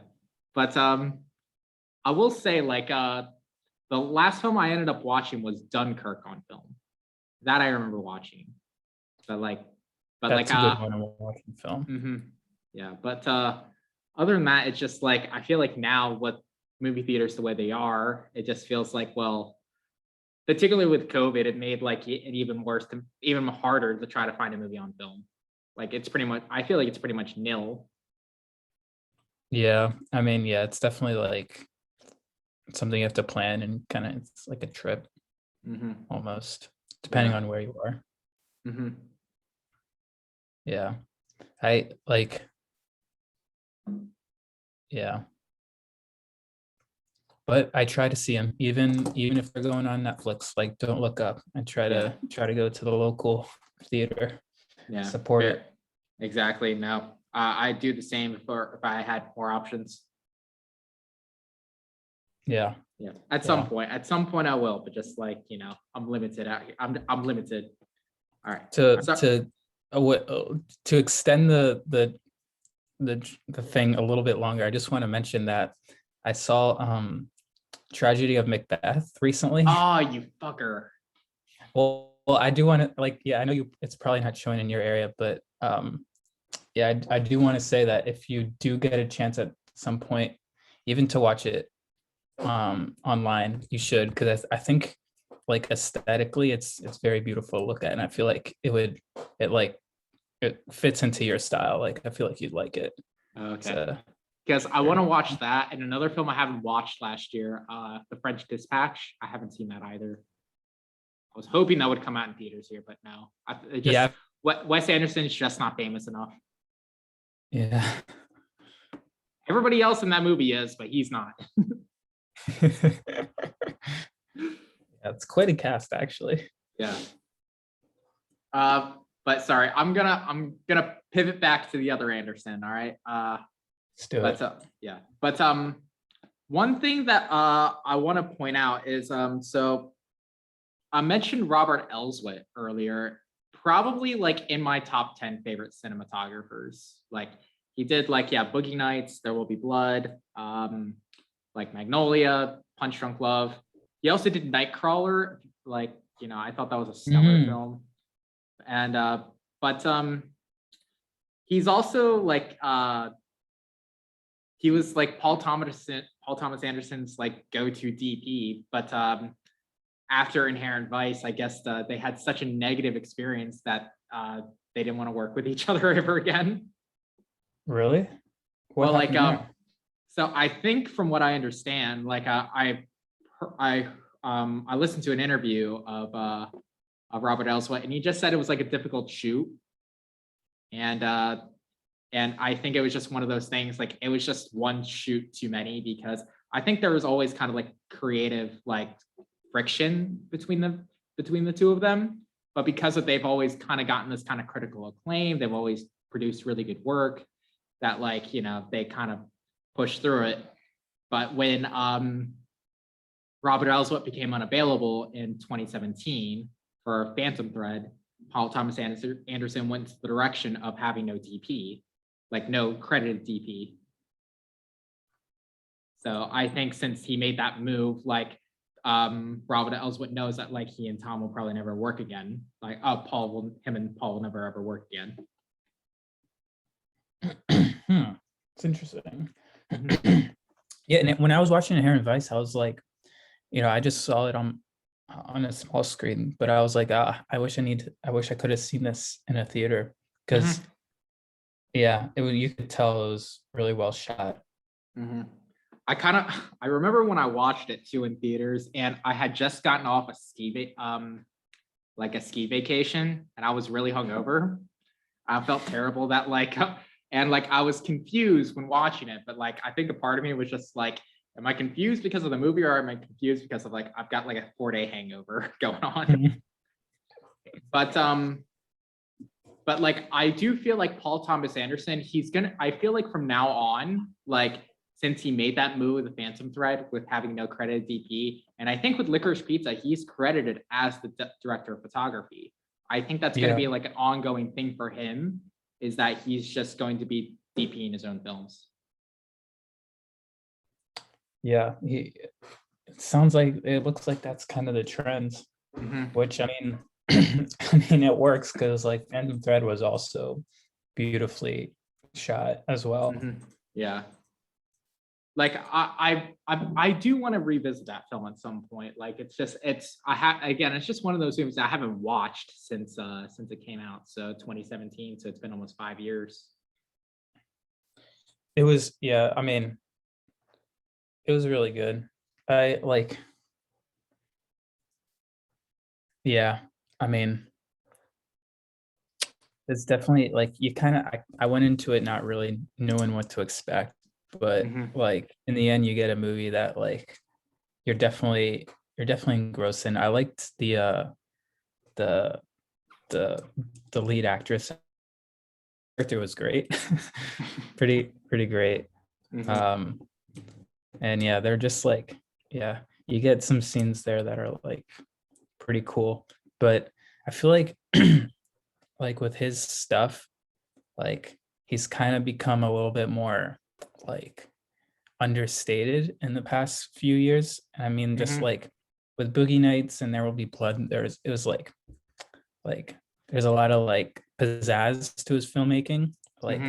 But I will say like the last film I ended up watching was Dunkirk on film. That I remember watching. But like but like That's a good one to watch in film. mhm. Yeah, but other than that, it's just like I feel like now with movie theaters the way they are, it just feels like, well, particularly with COVID, it made like it even worse to even harder to try to find a movie on film. Like it's pretty much I feel like it's pretty much nil. Yeah, I mean, yeah, it's definitely like something you have to plan and kind of it's like a trip Hmm. almost, depending Yeah. on where you are. Hmm. Yeah. I like, yeah. But I try to see them, even if they're going on Netflix. Like, don't look up. I Yeah. try to go to the local theater, Yeah. support Fair. it. Exactly. No. I do the same if I had more options. Yeah, Yeah. yeah. At some point I will, but just like, you know, I'm limited out here. I'm limited. All right. To So to to extend the thing a little bit longer, I just want to mention that I saw Tragedy of Macbeth recently. oh, you fucker. Well, I do want to like, yeah, I know you. It's probably not showing in your area, but yeah, I do want to say that if you do get a chance at some point, even to watch it online, you should because I think like aesthetically, it's very beautiful to look at, and I feel like it like it fits into your style. Like I feel like you'd like it. Okay. So Because I want sure. to watch that and another film I haven't watched last year, The French Dispatch. I haven't seen that either. I was hoping that would come out in theaters here, but no. It just Yeah, Wes Anderson's just not famous enough. yeah. Everybody else in that movie is, but he's not. Yeah, it's quite a cast actually. Yeah. But sorry, I'm gonna pivot back to the other Anderson. All right. Let's do But it. yeah. But one thing that I want to point out is so I mentioned Robert Elswit earlier, probably like in my top 10 favorite cinematographers. Like he did like, yeah, Boogie Nights, There Will Be Blood, like Magnolia, Punch Drunk Love. He also did Nightcrawler. Like, you know, I thought that was a stellar Mhm. film. And but he's also like he was like Paul Thomas Anderson's like go-to DP, but after Inherent Vice, I guess they had such a negative experience that they didn't want to work with each other ever again. Really? What Well, like happened there? so I think from what I understand, like I listened to an interview of Robert Elswit, and he just said it was like a difficult shoot, and I think it was just one of those things. Like it was just one shoot too many, because I think there was always kind of like creative like friction between the two of them. But because of they've always kind of gotten this kind of critical acclaim, they've always produced really good work, that like, you know, they kind of push through it. But when Robert Elswit became unavailable in 2017 for Phantom Thread, Paul Thomas Anderson went the direction of having no DP, like no credited DP. So I think since he made that move, like Robert Elswit knows that like he and Tom will probably never work again. Like him and Paul will never ever work again. It's interesting. Yeah, and when I was watching Inherent Vice, I was like, you know, I just saw it on a small screen, but I was like, I wish I could have seen this in a theater, because yeah, you could tell it was really well shot. I remember when I watched it too in theaters, and I had just gotten off a ski vacation, and I was really hungover. I felt terrible that like and like I was confused when watching it, but like I think a part of me was just like, am I confused because of the movie, or am I confused because of like I've got like a 4-day hangover going on? But like I do feel like Paul Thomas Anderson, I feel like from now on, like since he made that move with the Phantom Thread with having no credited DP, and I think with Licorice Pizza, he's credited as the director of photography. I think that's going to be like an ongoing thing for him, is that he's just going to be DPing his own films. Yeah, it looks like that's kind of the trend, which I mean, I mean it works, because like Phantom Thread was also beautifully shot as well. Yeah. Like I do want to revisit that film at some point. Like it's just it's just one of those movies I haven't watched since it came out. So 2017. So it's been almost 5 years. It was, yeah, I mean, it was really good. I like, yeah, I mean, it's definitely like you kind of, I went into it not really knowing what to expect, but like in the end you get a movie that like you're definitely engrossed in. I liked the lead actress. Character was great. pretty great. And yeah, they're just like, yeah, you get some scenes there that are like pretty cool, but I feel like like with his stuff, like he's kind of become a little bit more like understated in the past few years. And I mean, just like with Boogie Nights and There Will Be Blood, it was like there's a lot of like pizzazz to his filmmaking, like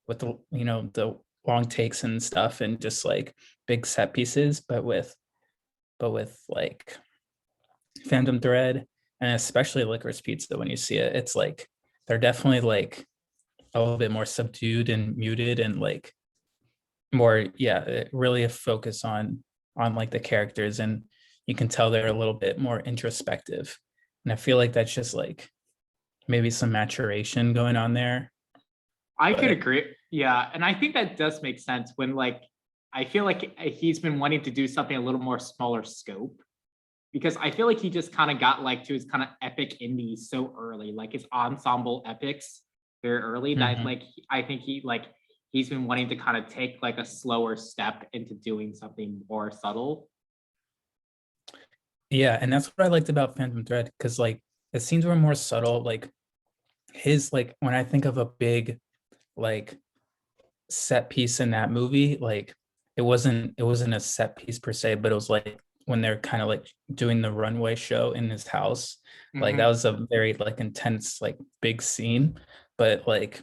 with the, you know, the long takes and stuff, and just like big set pieces. But with like Phantom Thread, and especially Licorice Pizza, when you see it, it's like they're definitely like a little bit more subdued and muted, and like more, yeah, really a focus on like the characters, and you can tell they're a little bit more introspective. And I feel like that's just like maybe some maturation going on there. I could agree. Yeah. And I think that does make sense when like I feel like he's been wanting to do something a little more smaller scope, because I feel like he just kind of got like to his kind of epic indies so early, like his ensemble epics very early, that like I think he's been wanting to kind of take like a slower step into doing something more subtle. Yeah, and that's what I liked about Phantom Thread, because like the scenes were more subtle. Like his, like when I think of a big like set piece in that movie, like it wasn't a set piece per se, but it was like when they're kind of like doing the runway show in his house. Like that was a very like intense, like big scene. But like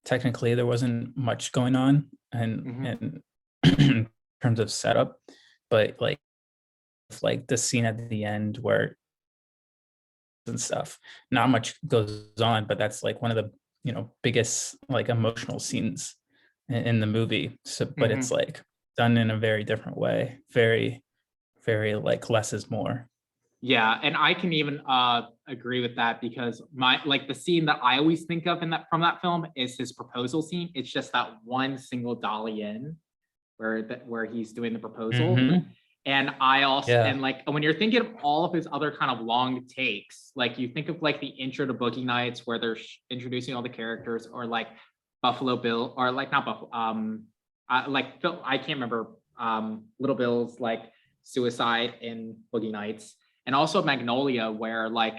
technically there wasn't much going on Mhm. and in terms of setup, but like the scene at the end where and stuff, not much goes on, but that's like one of the biggest like emotional scenes in the movie. So, but it's Mhm. like done in a very different way, very like less is more. Yeah, and I can even agree with that because my like the scene that I always think of in that from that film is his proposal scene. It's just that one single dolly in where he's doing the proposal. Hmm. And I also Yeah. and like when you're thinking of all of his other kind of long takes, like you think of like the intro to Boogie Nights where they're introducing all the characters, or like Buffalo Bill, or like not Buffalo, like Phil, I can't remember Little Bill's like suicide in Boogie Nights, and also Magnolia where like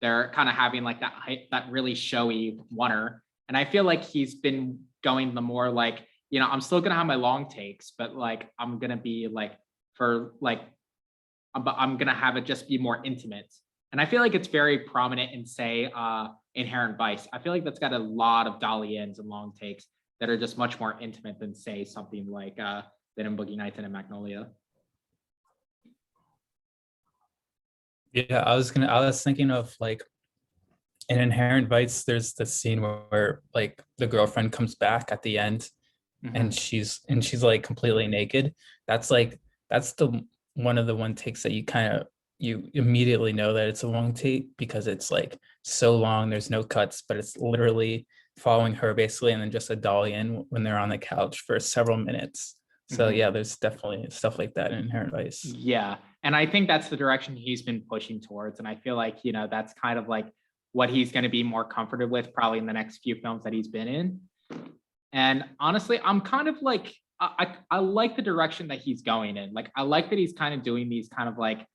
they're kind of having like that really showy oneer, and I feel like he's been going the more like, I'm still gonna have my long takes, but like I'm gonna be like for like but I'm gonna have it just be more intimate. And I feel like it's very prominent in say Inherent Vice. I feel like that's got a lot of dolly ins and long takes that are just much more intimate than say something like than in Boogie Nights and in Magnolia. Yeah, I was thinking of like in Inherent Vice, there's the scene where like the girlfriend comes back at the end and Hmm. she's like completely naked. That's like that's the one of the one takes that you immediately know that it's a long take because it's like so long, there's no cuts, but it's literally following her basically and then just a dolly in when they're on the couch for several minutes. So Hmm. yeah, there's definitely stuff like that in Inherent Vice. Yeah. And I think that's the direction he's been pushing towards. And I feel like, that's kind of like what he's going to be more comfortable with probably in the next few films that he's been in. And honestly, I'm kind of like, I like the direction that he's going in. Like, I like that he's kind of doing these kind of like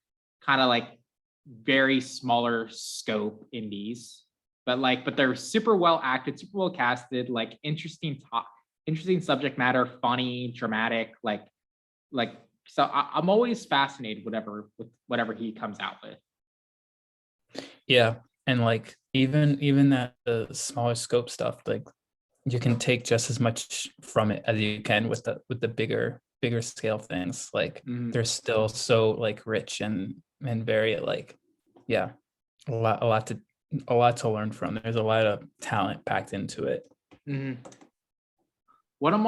very smaller scope indies, but they're super well acted, super well casted, like interesting subject matter, funny, dramatic, like so I'm always fascinated with whatever he comes out with. Yeah, and like even that the smaller scope stuff, like you can take just as much from it as you can with the bigger scale things. Like Mm-hmm. they're still so like rich and very like yeah, a lot to learn from. There's a lot of talent packed into it. Mm-hmm. What am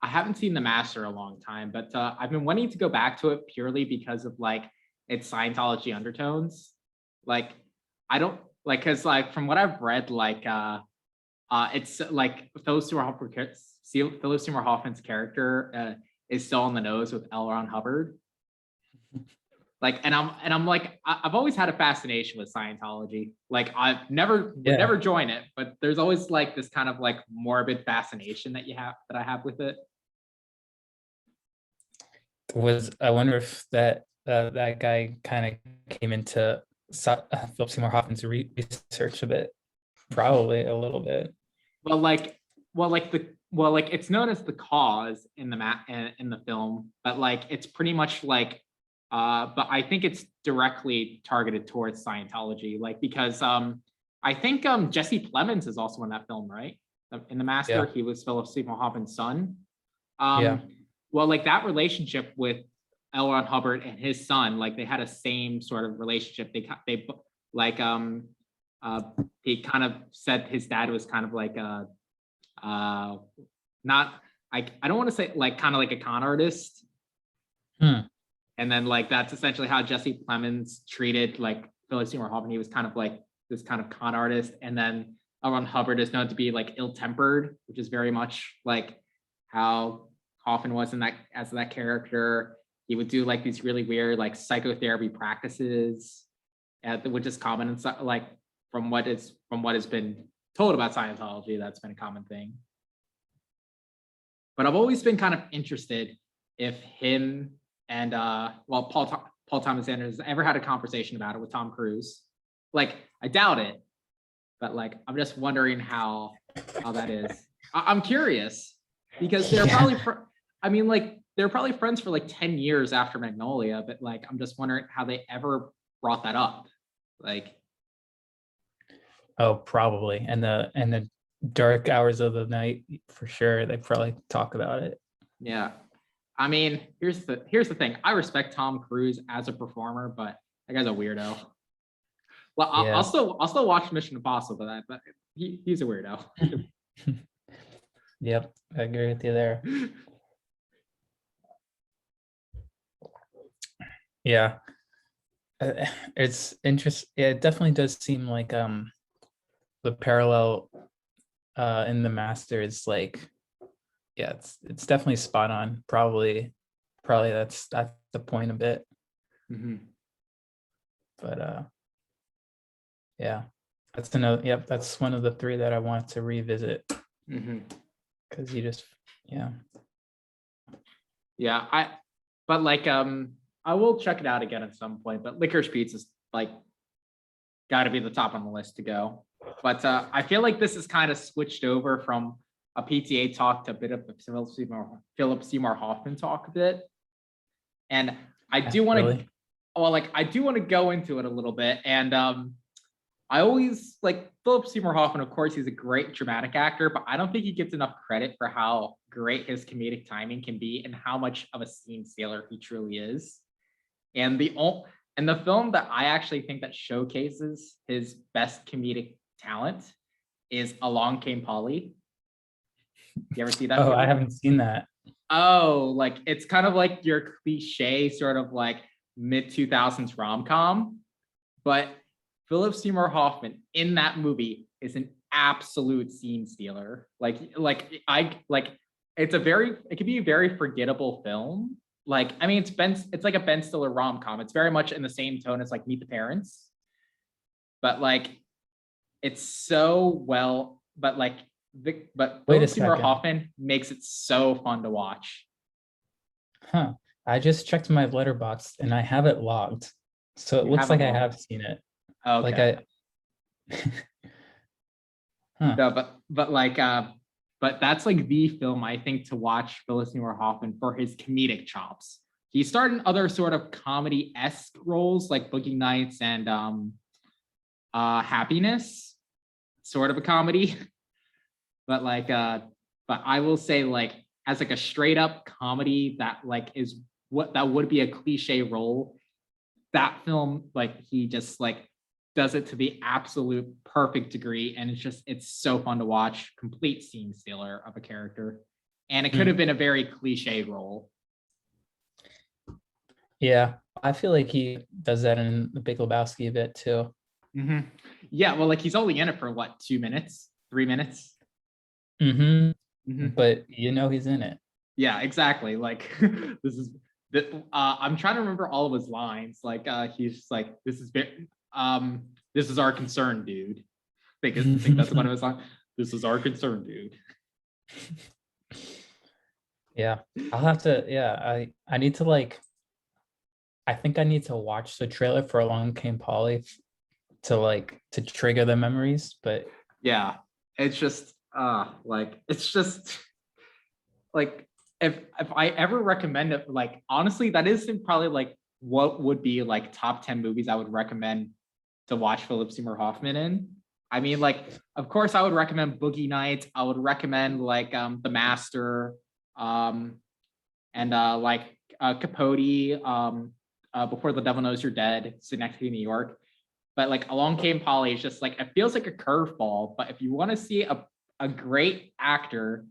I haven't seen The Master in a long time, but I've been wanting to go back to it purely because of like its Scientology undertones. Like I don't like because like from what I've read, like it's like Philip Seymour Hoffman's character is still on the nose with L. Ron Hubbard. Like, and I'm like, I've always had a fascination with Scientology. Like, I've never would Yeah. never join it, but there's always like this kind of like morbid fascination that I have with it. Was I wonder if that guy kind of came into Philip Seymour Hoffman's research a bit, probably a little bit. Well, like, like it's known as the cause in in the film, but like it's pretty much like, but I think it's directly targeted towards Scientology, like because I think Jesse Plemons is also in that film, right? In The Master, Yeah, he was Philip Seymour Hoffman's son. yeah, Um, well, like that relationship with L. Ron Hubbard and his son, like they had a same sort of relationship. They like uh he kind of said his dad was kind of like a not I don't want to say like kind of like a con artist. hmm. And then like that's essentially how Jesse Plemons treated like Philip Seymour Hoffman. He was kind of like this kind of con artist. And then L. Ron Hubbard is known to be like ill-tempered, which is very much like how Hoffman was in that as that character. He would do like these really weird like psychotherapy practices, which is common in like from what has been told about Scientology. That's been a common thing. But I've always been kind of interested if him and Paul Thomas Anderson ever had a conversation about it with Tom Cruise. Like I doubt it, but like I'm just wondering how that is. I'm curious because they're Yeah. probably I mean like they're probably friends for like 10 years after Magnolia, but like I'm just wondering how they ever brought that up. Like Oh, probably. And the dark hours of the night for sure. They probably talk about it. Yeah. I mean, here's the thing. I respect Tom Cruise as a performer, but that guy's a weirdo. Well, Yeah. I'll still watch Mission Impossible, but he's a weirdo. Yep. I agree with you there. Yeah. It's interesting. It definitely does seem like the parallel in the master is like, yeah, it's definitely spot on. Probably that's the point of it. Mhm. But yeah, that's another. Yep, that's one of the three that I want to revisit Mhm. because you just, yeah. Yeah, but like I will check it out again at some point. But Licorice Pizza's like got to be the top on the list to go. But I feel like this is kind of switched over from a PTA talk to a bit of a Philip Seymour Hoffman talk a bit. And I do want to, Really? well, like I do want to go into it a little bit. And I always like Philip Seymour Hoffman. Of course, he's a great dramatic actor, but I don't think he gets enough credit for how great his comedic timing can be and how much of a scene stealer he truly is. And the film that I actually think that showcases his best comedic talent is Along Came Polly. You ever see that Oh, I movie? haven't seen that. Oh, like it's kind of like your cliche sort of like mid 2000s rom-com, but Philip Seymour Hoffman in that movie is an absolute scene stealer. It can be a very forgettable film. Like, I mean, it's like a Ben Stiller rom-com. It's very much in the same tone as like Meet the Parents, but like it's so well, but like but Wait a Philip Seymour second. Hoffman makes it so fun to watch. Huh. I just checked my letterbox and I have it logged. So it You looks haven't like I logged. have seen it. Like Okay. I huh. No, but that's like the film I think to watch Philip Seymour Hoffman for his comedic chops. He starred in other sort of comedy-esque roles like Boogie Nights and Happiness, sort of a comedy. But but I will say like as like a straight up comedy that like is what that would be a cliche role, that film like he just like does it to the absolute perfect degree, and it's so fun to watch. Complete scene stealer of a character, and it could have Hmm. been a very cliche role. Yeah, I feel like he does that in the Big Lebowski a bit too. Mhm. Yeah, well, like he's only in it for what, 2 minutes, 3 minutes. Mm-hmm. Mhm. But you know he's in it. Yeah, exactly. Like this is I'm trying to remember all of his lines. Like he's just like, this is our concern, dude. I think that's one of his lines. This is our concern, dude. Yeah. I'll have to, yeah, I need to like I think I need to watch the trailer for Along Came Polly to like to trigger the memories, but Yeah. It's just like it's just like if I ever recommend it, like honestly, that is probably like what would be like top 10 movies I would recommend to watch Philip Seymour Hoffman in. I mean, like, of course, I would recommend Boogie Nights. I would recommend like The Master, um, and Capote, Before the Devil Knows You're Dead, Synecdoche, New York. But like Along Came Polly is just like it feels like a curveball. But if you want to see a great actor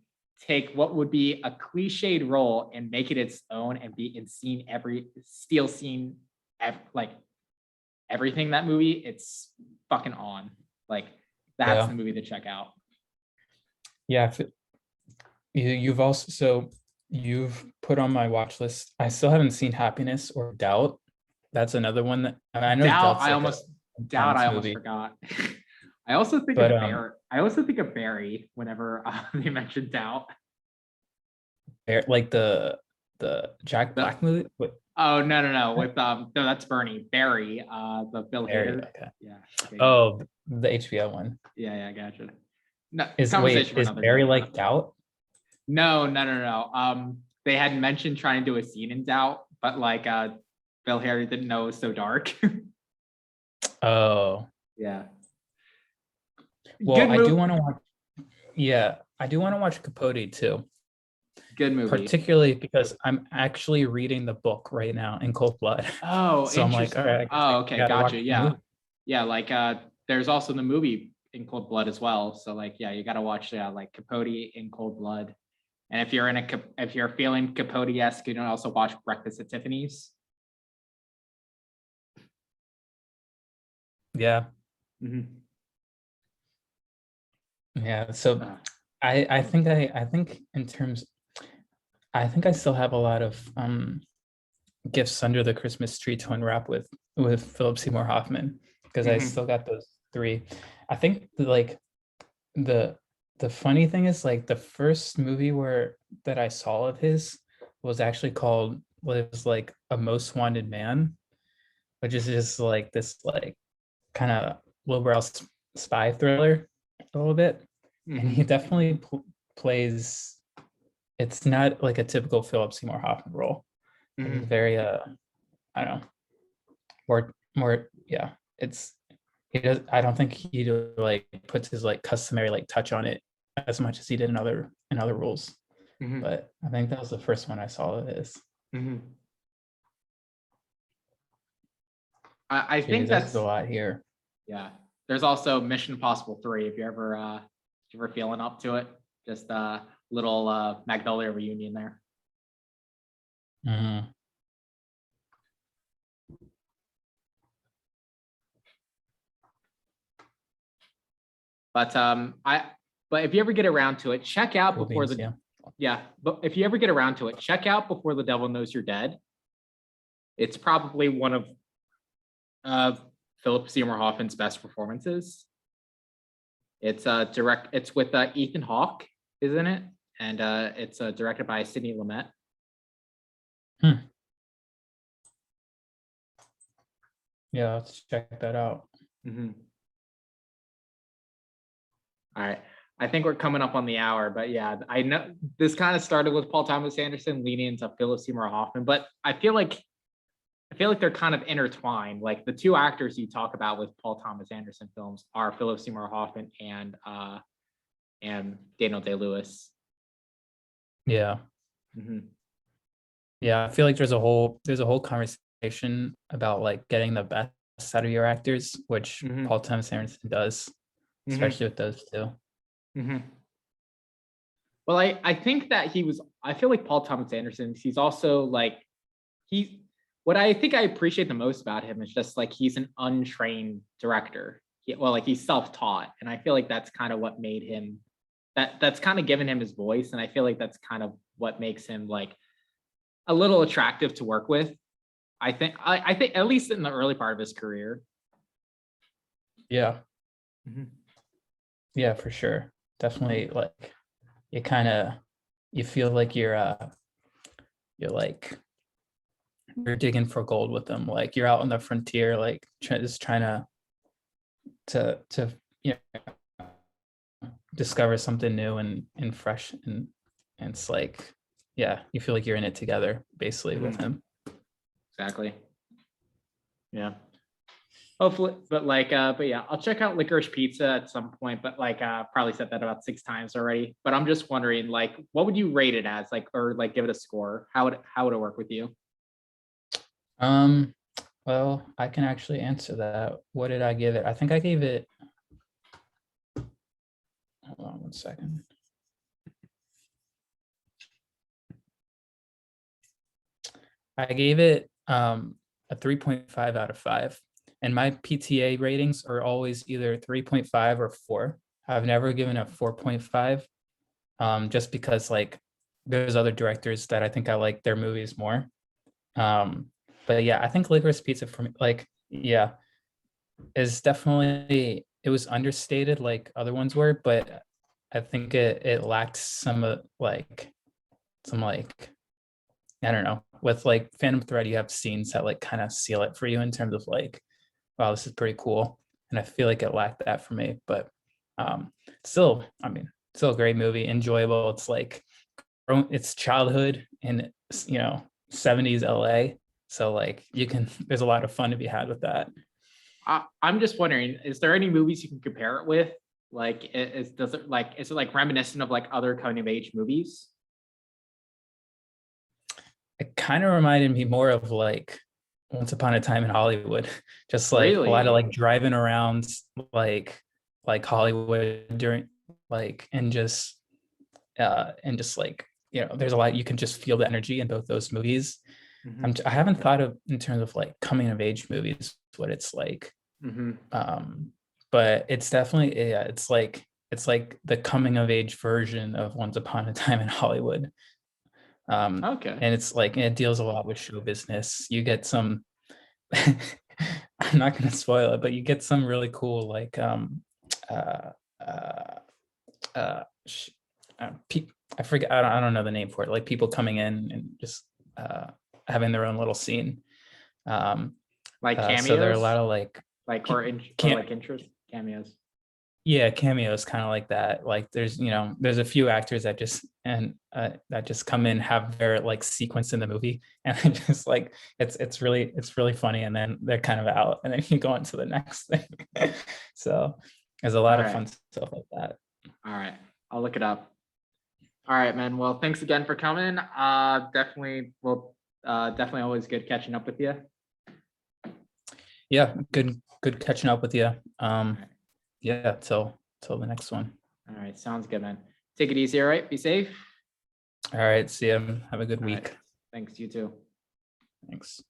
take what would be a cliched role and make it its own and be in scene steal scene like everything that movie, it's fucking on. Like that's yeah. the movie to check out. Yeah, you've also so you've put on my watch list. I still haven't seen Happiness or Doubt. That's another one that I know Doubt, Doubt's like a Doubt, I intense almost movie, forgot. I also think but of Bear. I also think of Barry whenever they mentioned Doubt. like the Jack The, Black movie. Wait, oh no with no, that's Bernie. Barry, the Bill Barry, Hader. okay. Yeah. Okay. Oh, the HBO one. Yeah, gotcha. No, Is wait, conversation for is another Barry day. like Doubt? No. They had mentioned trying to do a scene in Doubt, but like Bill Hader didn't know it was so dark. Oh, Yeah. Well, Good I do movie. want to watch. Yeah, I do want to watch Capote too, Good movie. particularly because I'm actually reading the book right now in cold blood. Oh, So I'm like, all interesting. right, I guess I Oh, okay, gotta watch gotcha. the Yeah, movie. yeah. Like, there's also the movie in Cold Blood as well. So, like, yeah, you got to watch, yeah, like Capote in Cold Blood. And if you're if you're feeling Capote-esque, you can also watch Breakfast at Tiffany's. Yeah, Mm-hmm. yeah. So Uh, I think in terms, I think I still have a lot of gifts under the Christmas tree to unwrap with Philip Seymour Hoffman because I mm-hmm. still got those three. I think like the the funny thing is like the first movie where that I saw of his was actually called was like A Most Wanted Man, which is just like this like kind of lowbrow spy thriller a little bit, and he Mm-hmm. definitely plays. It's not like a typical Philip Seymour Hoffman role. Like it's Mm-hmm. very I don't know, more yeah. It's he does. I don't think he like puts his like customary like touch on it as much as he did in other roles. Mm-hmm. But I think that was the first one I saw of his. Mm-hmm. I Geez, think there's a that's, lot here. yeah. There's also Mission Impossible 3 if you're ever feeling up to it. Just a little Magnolia reunion there. Mhm. But if you ever get around to it, check out Cool before beans, the yeah. yeah, but if you ever get around to it, check out Before the Devil Knows You're Dead. It's probably one of uh Philip Seymour Hoffman's best performances. It's with Ethan Hawke, isn't it? And it's directed by Sidney Lumet. Hmm. Yeah, let's check that out. Mm-hmm. All right. I think we're coming up on the hour, but yeah, I know this kind of started with Paul Thomas Anderson leaning into Philip Seymour Hoffman, but I feel like they're kind of intertwined. Like the two actors you talk about with Paul Thomas Anderson films are Philip Seymour Hoffman and Daniel Day Lewis. Yeah. Mm-hmm. Yeah, I feel like there's a whole conversation about like getting the best out of your actors, which Mm-hmm. Paul Thomas Anderson does, Mm-hmm. especially with those two. Mm-hmm. Well, I think that I feel like Paul Thomas Anderson, he's also like he what I think I appreciate the most about him is just like he's an untrained director. Like he's self-taught, and I feel like that's kind of what made him that's kind of given him his voice, and I feel like that's kind of what makes him like a little attractive to work with. I think at least in the early part of his career. Yeah. Mm-hmm. Yeah, for sure. Definitely like you kind of you feel like you're like you're digging for gold with them. Like you're out on the frontier, like just trying to you know discover something new and fresh and it's like yeah, you feel like you're in it together basically with Mm-hmm. him. Exactly. Yeah. Hopefully, but yeah, I'll check out Licorice Pizza at some point. But probably said that about 6 times already. But I'm just wondering, like, what would you rate it as, like, or like give it a score? How would it work with you? Um, well, I can actually answer that. What did I give it? I think I gave it, hold on one second. I gave it a 3.5 out of 5. And my PTA ratings are always either 3.5 or 4. I've never given a 4.5 just because like there's other directors that I think I like their movies more. Um, but yeah, I think Licorice Pizza for me, like, yeah, is definitely it was understated like other ones were, but I think it lacked some of like some like I don't know. With like Phantom Thread, you have scenes that like kind of seal it for you in terms of like, wow, this is pretty cool. And I feel like it lacked that for me, but still, I mean, still a great movie, enjoyable. It's like it's childhood in 70s LA. So like you can there's a lot of fun to be had with that. I'm just wondering, is there any movies you can compare it with? Like, does it like, is it like reminiscent of like other coming of age movies? It kind of reminded me more of like Once Upon a Time in Hollywood, just like a lot of Really? like driving around like Hollywood during like and just like there's a lot you can just feel the energy in both those movies. Hmm. I haven't thought of in terms of like coming of age movies what it's like, Hmm. but it's definitely it's like the coming of age version of Once Upon a Time in Hollywood. Okay. And it's like it deals a lot with show business. You get some I'm not going to spoil it, but you get some really cool like uh uh sh- I forget, I don't know the name for it, like people coming in and just uh having their own little scene. um Like so there are a lot cameos, of like like or can't like interest cameos. yeah, cameos kind of like that. Like there's a few actors that just that just come in, have their like sequence in the movie, and then just like it's really funny, and then they're kind of out, and then you go on to the next thing. So there's a All lot of right. fun stuff like that. All right. I'll look it up. All right, man. Well, thanks again for coming. Definitely, well, definitely always good catching up with you. Yeah, good catching up with you. All right. Yeah, till the next one. All right. Sounds good, man. Take it easy. All right. Be safe. All right, see you. Have a good All right. week. Thanks. You too. Thanks.